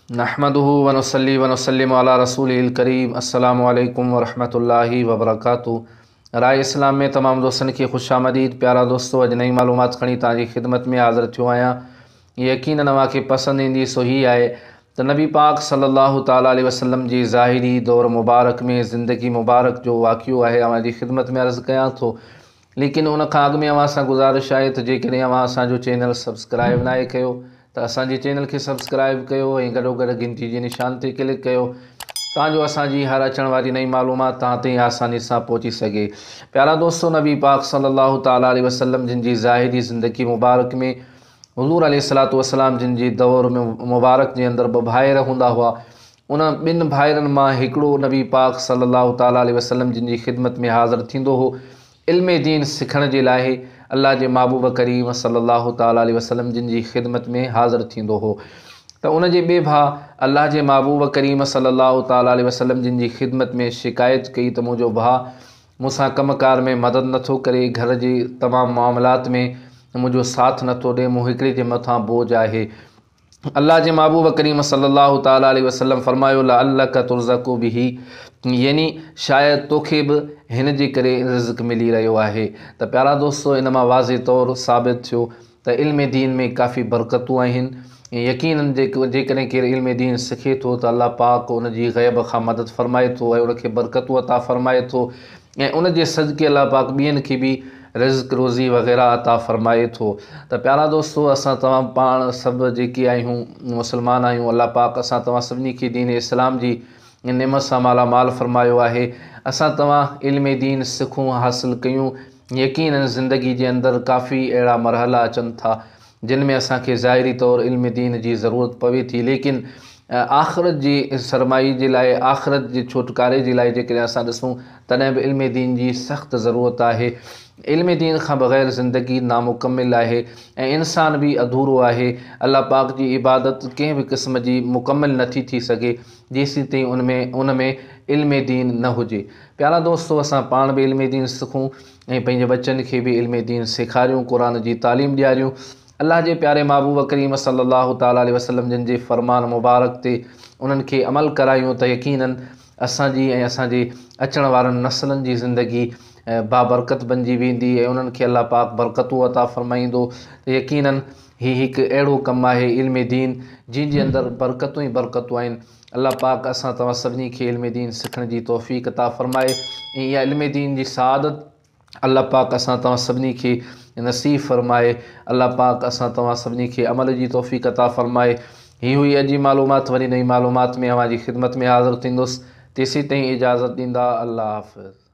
नहमदुहु व नुसल्ली व नुसल्लिमु अला रसूलिल करीम। अस्सलामु अलैकुम व रहमतुल्लाहि व बरकातुहू। राय इस्लाम में तमाम दोस्तन की खुशामदीद। प्यारा दोस्तों, अज नई मालूमात खणी ताजी खिदमत में हाज़िर थियो आहियां। यकीन तव्हांखे पसंद ईंदी। सो ही आहे त नबी पाक सल्लल्लाहु ताला अलैहि वसल्लम जी ज़ाहिरी दौर मुबारक में ज़िंदगी मुबारक जो वाक़ियो आहे अवां जी खिदमत में अर्ज़ कयां थो। लेकिन उन खां अॻु में अवां सां गुज़ारिश आहे त जेकॾहिं अवां असांजो चैनल सब्सक्राइब नाहे कयो त असांजे चैनल खे सब्सक्राइब कयो ऐं गॾोगॾु घंटी जे निशान ते क्लिक कयो ताजो असांजी हर अचण वारी नई मालूमात तव्हां ताईं आसानी सां पहुची सघे। प्यारा दोस्तों, नबी पाक सल्लल्लाहु ताला अलैहि वसल्लम जिन जी ज़ाहिरी ज़िंदगी मुबारक में हुज़ूर अलैहिस्सलातु वस्सलाम जिन जी दौर में मुबारक जे अंदरि ॿ भाइर हूंदा हुआ, उन ॿिनि भाइरनि मां हिकिड़ो नबी पाक सल्लल्लाहु ताला अलैहि वसल्लम जिन जी खिदमत में हाज़िर थींदो हो इल्म दीन सिखण जे लाइ। अल्लाह जे महबूब करीम सल्लल्लाहु ताला अलैहि वसल्लम जिन जी खिदमत में हाज़िर थींदो हो त उन जे ॿिए भाउ अल्लाह जे महबूब करीम सल्लल्लाहु ताला अलैहि वसल्लम जिन जी खिदमत में शिकायत कई त मुंहिंजो भाउ मूंसां कमकार में मदद नथो करे, घर जे तमामु मामलात में मुंहिंजो साथ नथो ॾिए, मूं हिकिड़े जे मथां बोझ आहे। अल्लाह जे महबूब करीम सल्लल्लाहु ताला अलैहि वसल्लम फरमायो लअल्लक तुरज़क़ु बिही, यानी शायदि तोखे बि हिन जे करे रिज़्क़ मिली रहियो आहे। त प्यारा दोस्तों, इन मां वाज़े तौरु साबित थियो त इल्म दीन में काफ़ी बरकतूं आहिनि। यकीनन जेकॾहिं केरु इल्म दीन सिखे थो त अल्लाह पाक उन जी ग़ैब खां मदद फ़रमाए थो ऐं उनखे बरकतूं अता फ़रमाए थो ऐं उन जे सदके अल्लाह पाक ॿियनि खे बि रिज़्क़ रोज़ी वग़ैरह अता फ़रमाए थो। त प्यारा दोस्तों, असां तव्हां पाण सभु जेके आहियूं मुस्लमान आहियूं, अल्लाह पाक असां तव्हां सभिनी खे दीन इस्लाम जी नेमत सां मालामाल फ़रमायो आहे। असां तव्हां इल्म दीन सिखूं, हासिल कयूं। यकीनन ज़िंदगी जे अंदरि काफ़ी अहिड़ा मरहला अचनि था जिन में असांखे ज़ाहिरी तौरु इल्म दीन जी ज़रूरत पवे थी, लेकिन आख़िरत जी सरमाई जे लाइ, आख़िरत जे छुटकारे जे लाइ जेकॾहिं असां ॾिसूं तॾहिं बि इल्म दीन जी सख़्तु ज़रूरत आहे। इल्म दीन खां बग़ैर ज़िंदगी नामुकमिल आहे ऐं इंसान बि अधूरो आहे। अल्लाह पाक जी इबादत कंहिं बि क़िस्म जी मुकमिल नथी थी सघे जेसीं ताईं उन में इल्म दीन न हुजे। प्यारा दोस्तों, असां पाण बि इल्म दीन सिखूं ऐं पंहिंजे बच्चनि खे बि इल्म दीन सेखारियूं, क़ुरान जी तालीम ॾियारियूं। अल्लाह जे प्यारे महबूब करीम सल्लल्लाहु ताला अलैहि वसल्लम जिन जे फ़रमान मुबारक ते उन्हनि खे अमल करायूं त यकीनन असांजी ऐं असांजे अचण वारनि नसलनि जी ज़िंदगी बाबरकत बणिजी वेंदी ऐं उन्हनि खे अल्लाह पाक बरकतूं अता फ़रमाईंदो। त यकीनन हीउ हिकु अहिड़ो कमु आहे इल्म दीन जंहिं जे अंदरि बरकतूं ई बरकतूं आहिनि। अल्लाह पाक असां तव्हां सभिनी खे इल्म दीन सिखण जी तौफ़ीक़ अता फ़रमाए ऐं इहा इल्म दीन जी सआदत अल्लाह पाक असां तव्हां सभिनी खे नसीब फ़रमाए। अल्लाह पाक असां तव्हां सभिनी खे अमल जी तौफ़ीक़ अता फ़रमाए। ही हुई अॼु जी मालूमात। वरी नई मालूमात में अवां जी खिदमत में हाज़िर थींदुसि। तेसीं ताईं इजाज़त ॾींदा। अल्लाह हाफ़िज़।